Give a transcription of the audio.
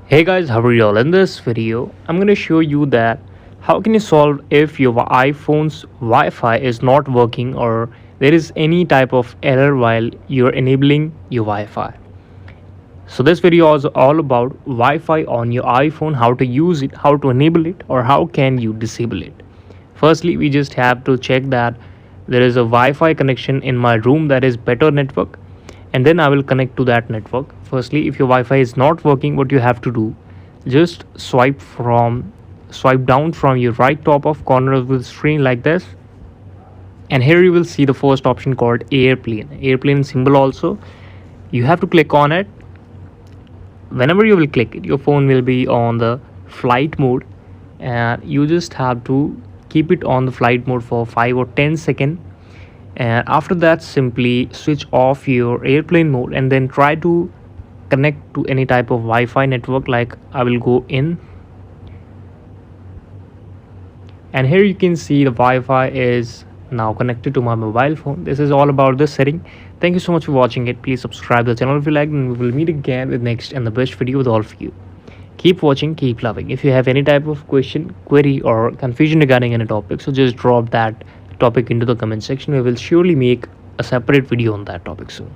Hey guys, how are you all? In this video, I'm going to show you that how can you solve if your iPhone's Wi-Fi is not working or there is any type of error while you're enabling your Wi-Fi. So this video is all about Wi-Fi on your iPhone, how to use it, how to enable it, or how can you disable it. Firstly, we just have to check that there is a Wi-Fi connection in my room that is better network, and then I will connect to that network. Firstly, if your Wi-Fi is not working, what you have to do, just swipe down from your right top of corner of the screen like this, and here you will see the first option called airplane symbol. Also, you have to click on it. Whenever you will click it, your phone will be on the flight mode, and you just have to keep it on the flight mode for 5 or 10 seconds, and after that simply switch off your airplane mode and then try to connect to any type of Wi-Fi network. Like I will go in, and here you can see the Wi-Fi is now connected to my mobile phone. This is all about this setting. Thank you so much for watching it. Please subscribe to the channel if you like, and we will meet again with next and the best video with all of you. Keep watching, keep loving. If you have any type of question, query, or confusion regarding any topic, so just drop that topic into the comment section. We will surely make a separate video on that topic soon.